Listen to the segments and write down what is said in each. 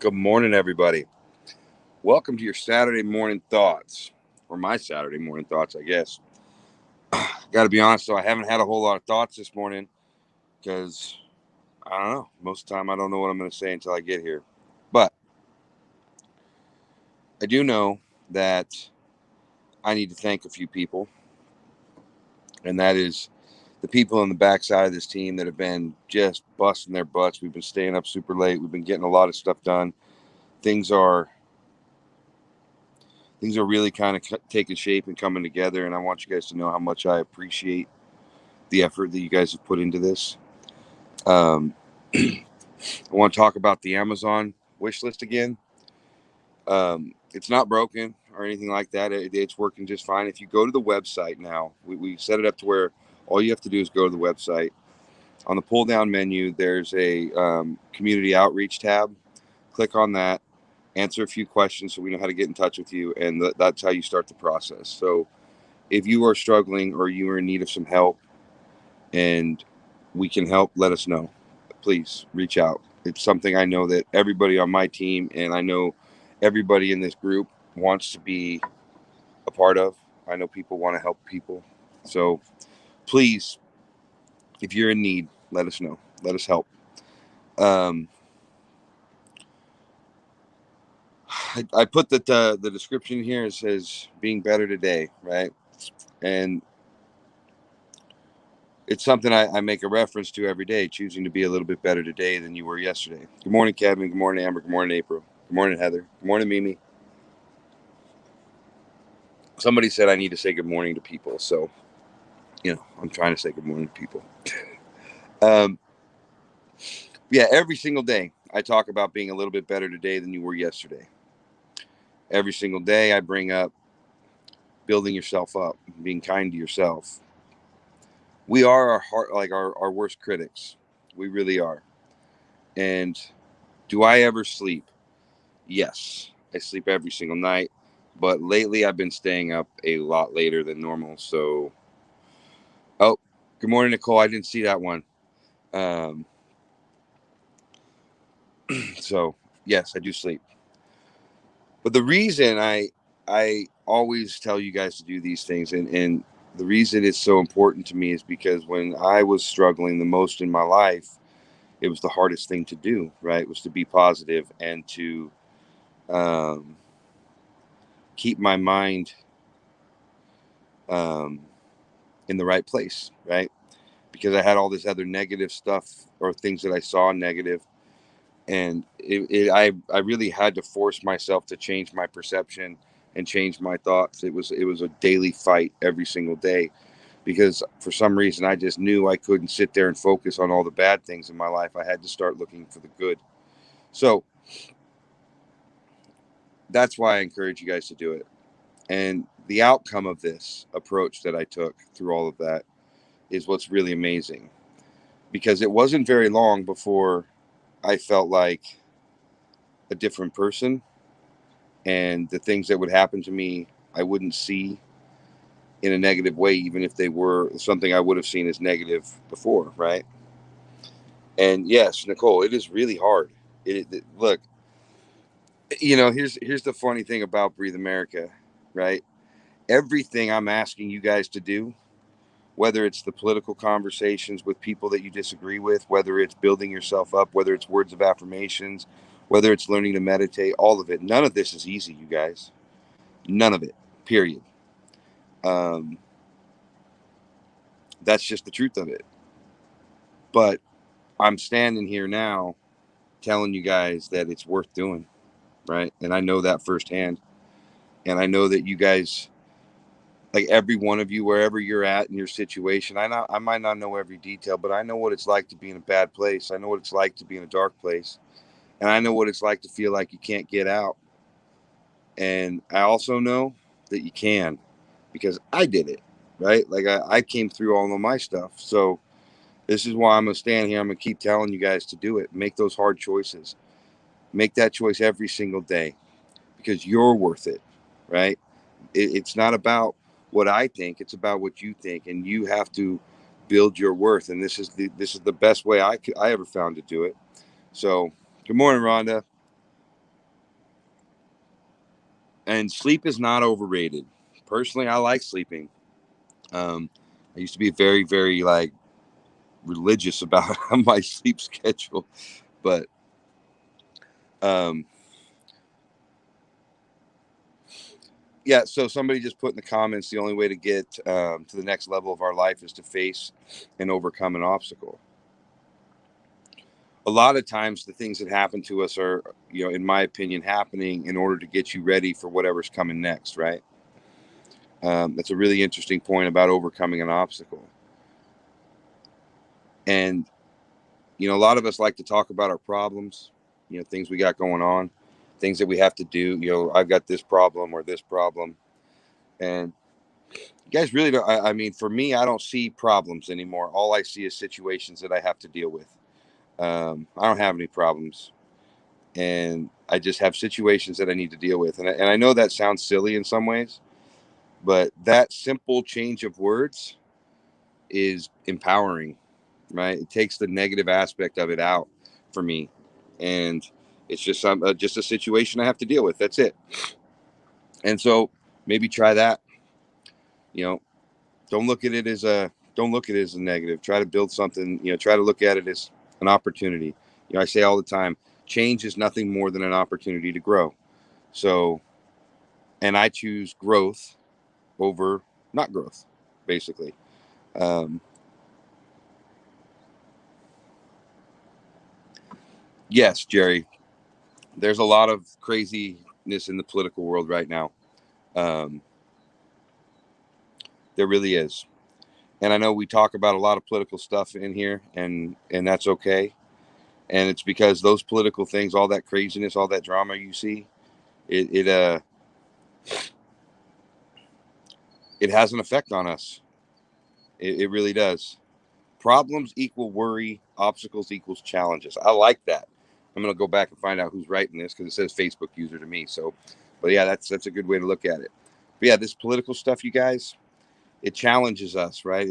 Good morning, everybody. Welcome to your Saturday morning thoughts, or my Saturday morning thoughts, I guess. Got to be honest, though, I haven't had a whole lot of thoughts this morning because I don't know. Most of the time, I don't know what I'm going to say until I get here. But I do know that I need to thank a few people, and that is the people on the backside of this team that have been just busting their butts. We've been staying up super late. We've been getting a lot of stuff done. Things are things are really kind of taking shape and coming together, and I want you guys to know how much I appreciate the effort that you guys have put into this. Um, I want to talk about the Amazon wish list again. It's not broken or anything like that. It's working just fine. If you go to the website now, we set it up to where all you have to do is go to the website. On the pull down menu, there's a community outreach tab. Click on that, answer a few questions so we know how to get in touch with you, and that's how you start the process. So if you are struggling or you are in need of some help and we can help, let us know. Please reach out. It's something I know that everybody on my team and I know everybody in this group wants to be a part of. I know people want to help people. So please, if you're in need, let us know. Let us help. Um, I put that the description here says being better today, right? And it's something I make a reference to every day, choosing to be a little bit better today than you were yesterday. Good morning, Kevin. Good morning, Amber. Good morning, April. Good morning, Heather. Good morning, Mimi. Somebody said I need to say good morning to people. So, I'm trying to say good morning to people. Um, yeah, every single day I talk about being a little bit better today than you were yesterday. Every single day I bring up building yourself up, being kind to yourself. We are our heart, like our worst critics. We really are. And do I ever sleep? Yes, I sleep every single night. But lately I've been staying up a lot later than normal. So, oh, good morning, Nicole. I didn't see that one. Um, so yes, I do sleep. But the reason I always tell you guys to do these things, and the reason it's so important to me is because when I was struggling the most in my life, it was the hardest thing to do, right? It was to be positive and to um, keep my mind um, in the right place, right? Because I had all this other negative stuff or things that I saw negative, and I really had to force myself to change my perception and change my thoughts. It was a daily fight every single day because for some reason I just knew I couldn't sit there and focus on all the bad things in my life. I had to start looking for the good. So that's why I encourage you guys to do it. And the outcome of this approach that I took through all of that is what's really amazing because it wasn't very long before I felt like a different person, and the things that would happen to me I wouldn't see in a negative way, even if they were something I would have seen as negative before, right? And yes, Nicole, it is really hard. Look, here's the funny thing about Breathe America, right? Everything I'm asking you guys to do, whether it's the political conversations with people that you disagree with, whether it's building yourself up, whether it's words of affirmations, whether it's learning to meditate, all of it, none of this is easy, you guys. None of it, period. Um, that's just the truth of it. But I'm standing here now telling you guys that it's worth doing, right? And I know that firsthand. And I know that you guys, like every one of you, wherever you're at in your situation, I might not know every detail, but I know what it's like to be in a bad place. I know what it's like to be in a dark place. And I know what it's like to feel like you can't get out. And I also know that you can because I did it, right? Like I came through all of my stuff. So this is why I'm going to stand here. I'm going to keep telling you guys to do it. Make those hard choices. Make that choice every single day because you're worth it, right? It's not about what I think. It's about what you think. And you have to build your worth. And this is the best way I ever found to do it. So good morning, Rhonda. And sleep is not overrated. Personally, I like sleeping. I used to be very, very like religious about my sleep schedule, but um, yeah. So somebody just put in the comments, the only way to get to the next level of our life is to face and overcome an obstacle. A lot of times, the things that happen to us are, in my opinion, happening in order to get you ready for whatever's coming next, right? That's a really interesting point about overcoming an obstacle. And a lot of us like to talk about our problems, things we got going on, things that we have to do. I've got this problem or this problem. And you guys really don't, I mean, for me, I don't see problems anymore. All I see is situations that I have to deal with. I don't have any problems. And I just have situations that I need to deal with. And I know that sounds silly in some ways, but that simple change of words is empowering, right? It takes the negative aspect of it out for me, and it's just a situation I have to deal with. That's it. And so maybe try that. You know, don't look at it as a negative. Try to build something. Try to look at it as an opportunity. I say all the time, change is nothing more than an opportunity to grow. So, and I choose growth over not growth, basically. Um, yes, Jerry, there's a lot of craziness in the political world right now. Um, there really is. And I know we talk about a lot of political stuff in here, and that's okay. And it's because those political things, all that craziness, all that drama you see, it has an effect on us. It really does. Problems equal worry, obstacles equals challenges. I like that. I'm gonna go back and find out who's writing this because it says Facebook user to me. So, but yeah, that's a good way to look at it. But yeah, this political stuff, you guys, it challenges us, right?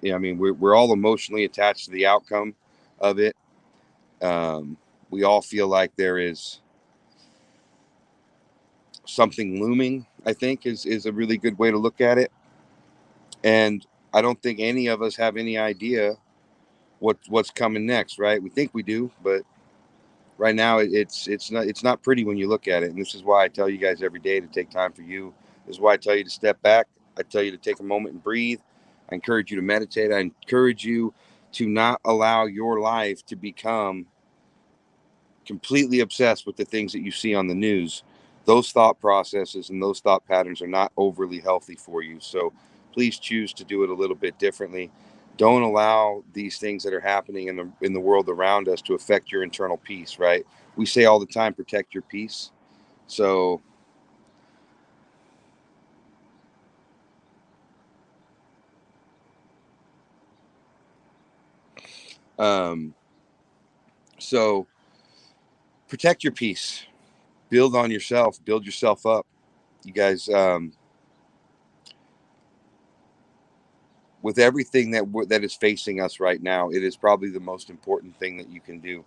I mean, we're all emotionally attached to the outcome of it. Um, we all feel like there is something looming. I think is a really good way to look at it. And I don't think any of us have any idea what's coming next, right? We think we do, but right now it's not pretty when you look at it. And this is why I tell you guys every day to take time for you. This is why I tell you to step back. I tell you to take a moment and breathe. I encourage you to meditate. I encourage you to not allow your life to become completely obsessed with the things that you see on the news. Those thought processes and those thought patterns are not overly healthy for you. So please choose to do it a little bit differently. Don't allow these things that are happening in the world around us to affect your internal peace, right? We say all the time, protect your peace. So um so protect your peace. Build on yourself, build yourself up. You guys, with everything that is facing us right now, it is probably the most important thing that you can do.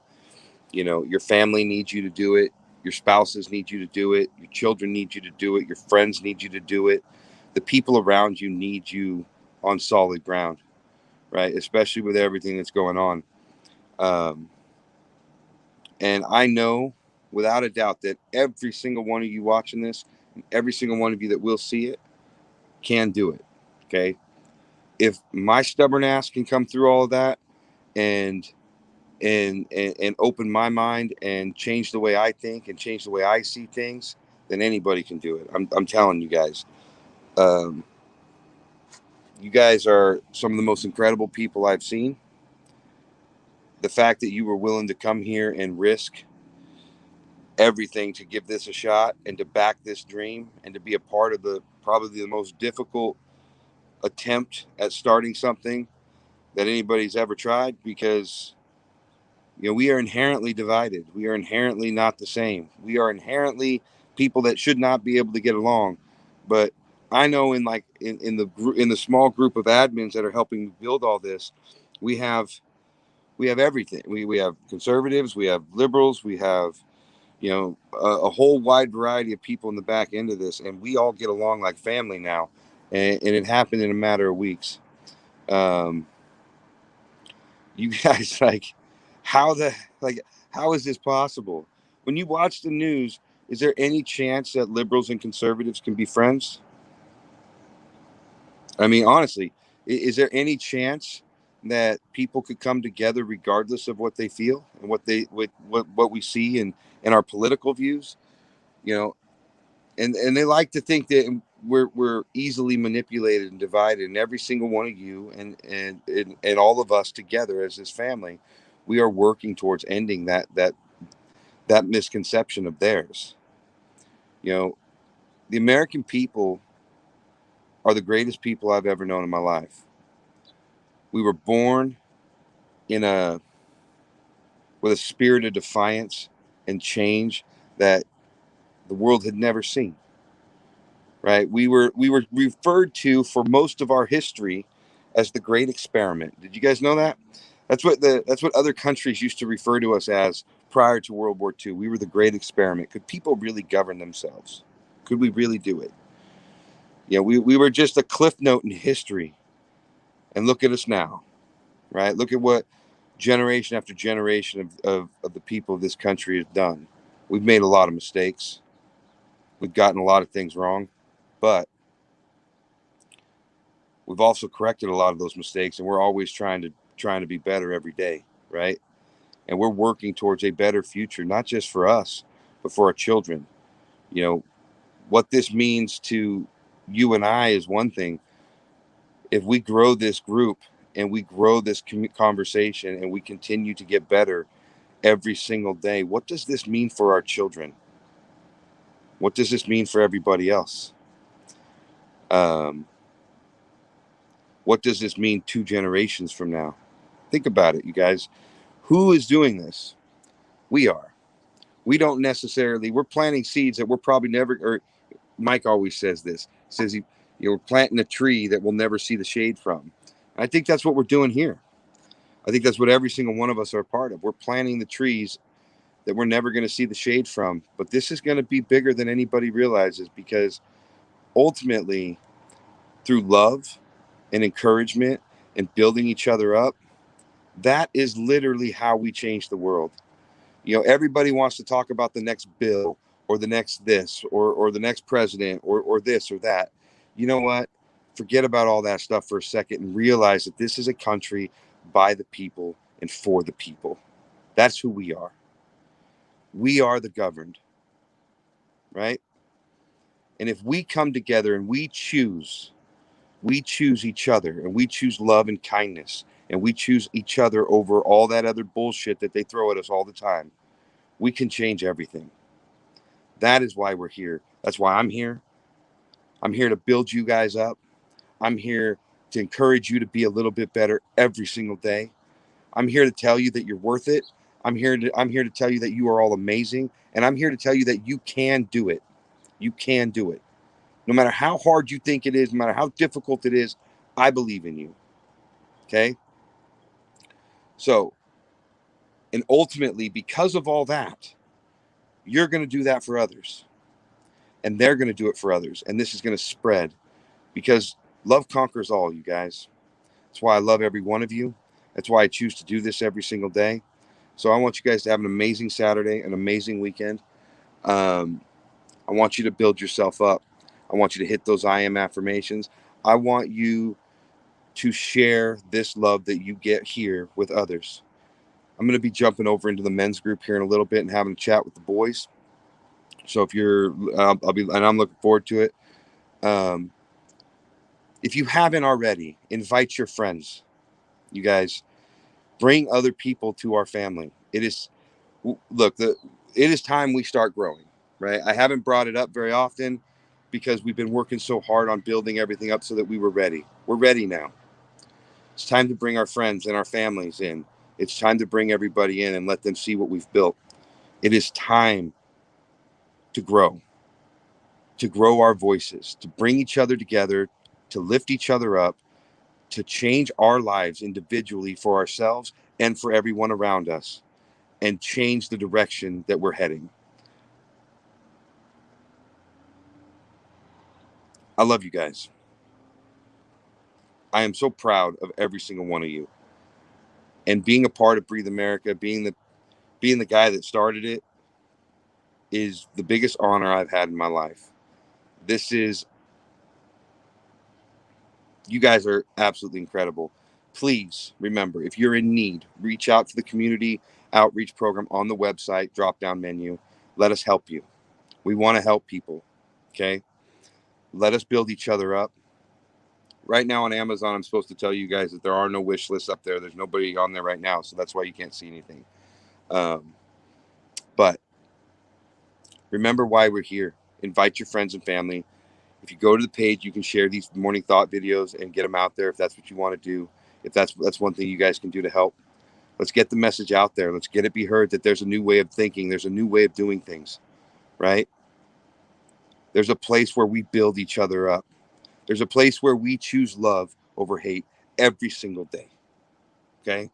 Your family needs you to do it. Your spouses need you to do it. Your children need you to do it. Your friends need you to do it. The people around you need you on solid ground, right? Especially with everything that's going on. Um, and I know without a doubt that every single one of you watching this, and every single one of you that will see it, can do it. Okay. If my stubborn ass can come through all of that and and open my mind and change the way I think and change the way I see things, then anybody can do it. I'm telling you guys. Um, you guys are some of the most incredible people I've seen. The fact that you were willing to come here and risk everything to give this a shot and to back this dream and to be a part of the probably the most difficult attempt at starting something that anybody's ever tried, because we are inherently divided. We are inherently not the same. We are inherently people that should not be able to get along. But I know in the small group of admins that are helping build all this, we have everything. We have conservatives, we have liberals, we have a whole wide variety of people in the back end of this, and we all get along like family now, and it happened in a matter of weeks. You guys, how the like how is this possible? When you watch the news, is there any chance that liberals and conservatives can be friends? I mean, honestly, is there any chance that people could come together regardless of what they feel and what we see in our political views? You know, and they like to think that we're easily manipulated and divided, and every single one of you and all of us together as this family, we are working towards ending that misconception of theirs. You know, the American people are the greatest people I've ever known in my life. We were born in a with a spirit of defiance and change that the world had never seen. Right? We were referred to for most of our history as the Great Experiment. Did you guys know that? That's what other countries used to refer to us as prior to World War II. We were the Great Experiment. Could people really govern themselves? Could we really do it? We were just a cliff note in history. And look at us now, right? Look at what generation after generation of the people of this country has done. We've made a lot of mistakes. We've gotten a lot of things wrong, but we've also corrected a lot of those mistakes, and we're always trying to be better every day, right? And we're working towards a better future, not just for us, but for our children. You know, what this means to you and I is one thing. If we grow this group and we grow this conversation and we continue to get better every single day, what does this mean for our children? What does this mean for everybody else? What does this mean 2 generations from now? Think about it, you guys. Who is doing this? We are. We don't necessarily, we're planting seeds that we're probably never, or Mike always says this, says we're planting a tree that we'll never see the shade from. I think that's what we're doing here. I think that's what every single one of us are a part of. We're planting the trees that we're never going to see the shade from. But this is going to be bigger than anybody realizes, because ultimately, through love and encouragement and building each other up, that is literally how we change the world. Everybody wants to talk about the next bill or the next this or the next president or this or that. You know what? Forget about all that stuff for a second and realize that this is a country by the people and for the people. That's who we are. We are the governed, right? And if we come together and we choose each other, and we choose love and kindness, and we choose each other over all that other bullshit that they throw at us all the time, we can change everything. That is why we're here. That's why I'm here. I'm here to build you guys up. I'm here to encourage you to be a little bit better every single day. I'm here to tell you that you're worth it. I'm here to tell you that you are all amazing, and I'm here to tell you that you can do it. You can do it. No matter how hard you think it is, no matter how difficult it is, I believe in you. Okay? So, and ultimately, because of all that, you're going to do that for others. And they're going to do it for others. And this is going to spread, because love conquers all, you guys. That's why I love every one of you. That's why I choose to do this every single day. So I want you guys to have an amazing Saturday, an amazing weekend. I want you to build yourself up. I want you to hit those I am affirmations. I want you to share this love that you get here with others. I'm going to be jumping over into the men's group here in a little bit and having a chat with the boys. So if you're, and I'm looking forward to it. If you haven't already, invite your friends. You guys, bring other people to our family. It is time we start growing, right? I haven't brought it up very often because we've been working so hard on building everything up so that we were ready. We're ready now. It's time to bring our friends and our families in. It's time to bring everybody in and let them see what we've built. It is time to grow our voices, to bring each other together, to lift each other up, to change our lives individually for ourselves and for everyone around us, and change the direction that we're heading. I love you guys. I am so proud of every single one of you. And being a part of Breathe America, being the guy that started it, is the biggest honor I've had in my life. You guys are absolutely incredible. Please remember, if you're in need, reach out to the community outreach program on the website, drop down menu. Let us help you. We want to help people. Okay. Let us build each other up. Right now on Amazon, I'm supposed to tell you guys that there are no wish lists up there. There's nobody on there right now. So that's why you can't see anything. But remember why we're here. Invite your friends and family. If you go to the page, you can share these morning thought videos and get them out there if that's what you want to do. If that's one thing you guys can do to help. Let's get the message out there. Let's get it be heard that there's a new way of thinking. There's a new way of doing things, right? There's a place where we build each other up. There's a place where we choose love over hate every single day. Okay?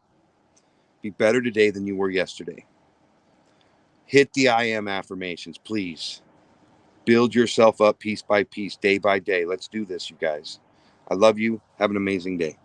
Be better today than you were yesterday. Hit the I am affirmations, please. Build yourself up piece by piece, day by day. Let's do this, you guys. I love you. Have an amazing day.